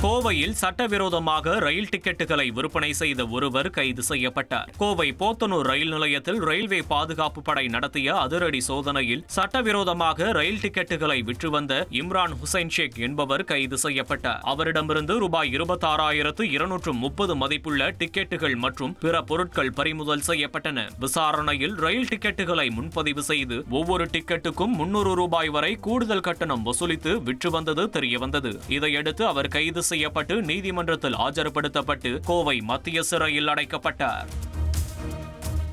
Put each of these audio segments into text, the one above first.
கோவையில் சட்டவிரோதமாக ரயில் டிக்கெட்டுகளை விற்பனை செய்த ஒருவர் கைது செய்யப்பட்டார். கோவை போத்தனூர் ரயில் நிலையத்தில் ரயில்வே பாதுகாப்பு படை நடத்திய அதிரடி சோதனையில் சட்டவிரோதமாக ரயில் டிக்கெட்டுகளை விற்று வந்த இம்ரான் ஹுசைன் ஷேக் என்பவர் கைது செய்யப்பட்டார். அவரிடமிருந்து ரூபாய் 26,230 மதிப்புள்ள டிக்கெட்டுகள் மற்றும் பிற பொருட்கள் பறிமுதல் செய்யப்பட்டன. விசாரணையில் ரயில் டிக்கெட்டுகளை முன்பதிவு செய்து ஒவ்வொரு டிக்கெட்டுக்கும் 300 ரூபாய் வரை கூடுதல் கட்டணம் வசூலித்து விற்று வந்தது தெரியவந்தது. இதையடுத்து அவர் கைது செய்யப்பட்டு நீதிமன்றத்தில் ஆஜர்படுத்தப்பட்டு கோவை மத்திய சிறையில் அடைக்கப்பட்டார்.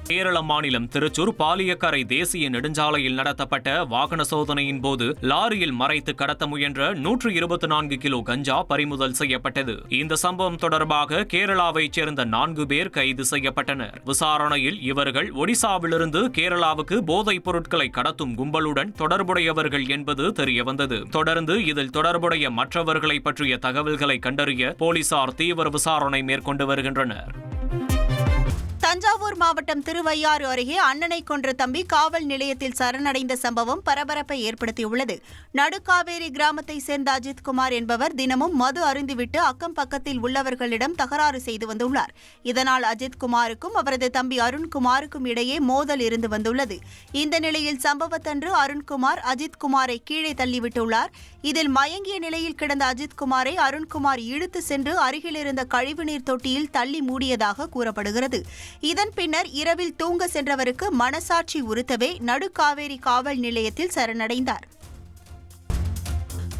கேரள மாநிலம் திருச்சூர் பாலியக்கரை தேசிய நெடுஞ்சாலையில் நடத்தப்பட்ட வாகன சோதனையின் போது லாரியில் மறைத்து கடத்த முயன்ற 124 கிலோ கஞ்சா பறிமுதல் செய்யப்பட்டது. இந்த சம்பவம் தொடர்பாக கேரளாவைச் சேர்ந்த 4 பேர் கைது செய்யப்பட்டனர். விசாரணையில் இவர்கள் ஒடிசாவிலிருந்து கேரளாவுக்கு போதைப் பொருட்களை கடத்தும் கும்பலுடன் தொடர்புடையவர்கள் என்பது தெரியவந்தது. தொடர்ந்து இதில் தொடர்புடைய மற்றவர்களை பற்றிய தகவல்களை கண்டறிய போலீசார் தீவிர விசாரணை மேற்கொண்டு வருகின்றனர். தஞ்சாவூர் மாவட்டம் திருவையாறு அருகே அண்ணனை கொன்ற தம்பி காவல் நிலையத்தில் சரணடைந்த சம்பவம் பரபரப்பை ஏற்படுத்தியுள்ளது. நடுக்காவேரி கிராமத்தை சேர்ந்த அஜித்குமார் என்பவர் தினமும் மது அருந்திவிட்டு அக்கம் பக்கத்தில் உள்ளவர்களிடம் தகராறு செய்து வந்துள்ளார். இதனால் அஜித்குமாருக்கும் அவரது தம்பி அருண்குமாருக்கும் இடையே மோதல் இருந்து வந்துள்ளது. இந்த நிலையில் சம்பவத்தன்று அருண்குமார் அஜித்குமாரை கீழே தள்ளிவிட்டுள்ளார். இதில் மயங்கிய நிலையில் கிடந்த அஜித்குமாரை அருண்குமார் இழுத்து சென்று அருகில் இருந்த கழிவுநீர் தொட்டியில் தள்ளி மூடியதாக கூறப்படுகிறது. இதன் பின்னர் இரவில் தூங்க சென்றவருக்கு மனசாட்சி உறுத்தவே நடுக்காவேரி காவல் நிலையத்தில் சரணடைந்தார்.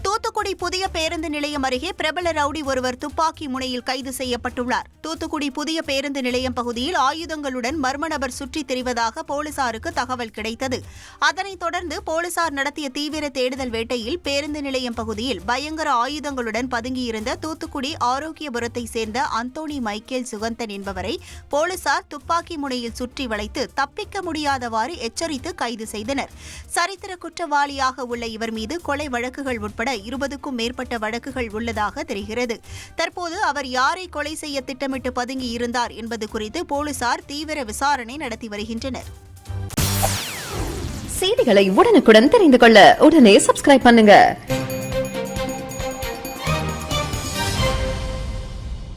தூத்துக்குடி புதிய பேருந்து நிலையம் அருகே பிரபல ரவுடி ஒருவர் துப்பாக்கி முனையில் கைது செய்யப்பட்டுள்ளார். தூத்துக்குடி புதிய பேருந்து நிலையம் பகுதியில் ஆயுதங்களுடன் மர்ம நபர் சுற்றித் திரிவதாக போலீசாருக்கு தகவல் கிடைத்தது. அதனைத் தொடர்ந்து போலீசார் நடத்திய தீவிர தேடுதல் வேட்டையில் பேருந்து நிலையம் பகுதியில் பயங்கர ஆயுதங்களுடன் பதுங்கியிருந்த தூத்துக்குடி ஆரோக்கியபுரத்தை சேர்ந்த அந்தோணி மைக்கேல் சுகந்தன் என்பவரை போலீசார் துப்பாக்கி முனையில் சுற்றி வளைத்து தப்பிக்க முடியாதவாறு எச்சரித்து கைது செய்தனர். சரித்திர குற்றவாளியாக உள்ள இவர் மீது கொலை வழக்குகள் உட்பட 20க்கும் மேற்பட்ட வழக்குகள் உள்ளதாக தெரிகிறது. தற்போது அவர் யாரை கொலை செய்ய திட்டமிட்டு பதுங்கி இருந்தார் என்பது குறித்து போலீசார் தீவிர விசாரணை நடத்தி வருகின்றனர். செய்திகளை உடனுக்குடன் தெரிந்து கொள்ள உடனே சப்ஸ்கிரைப் பண்ணுங்க.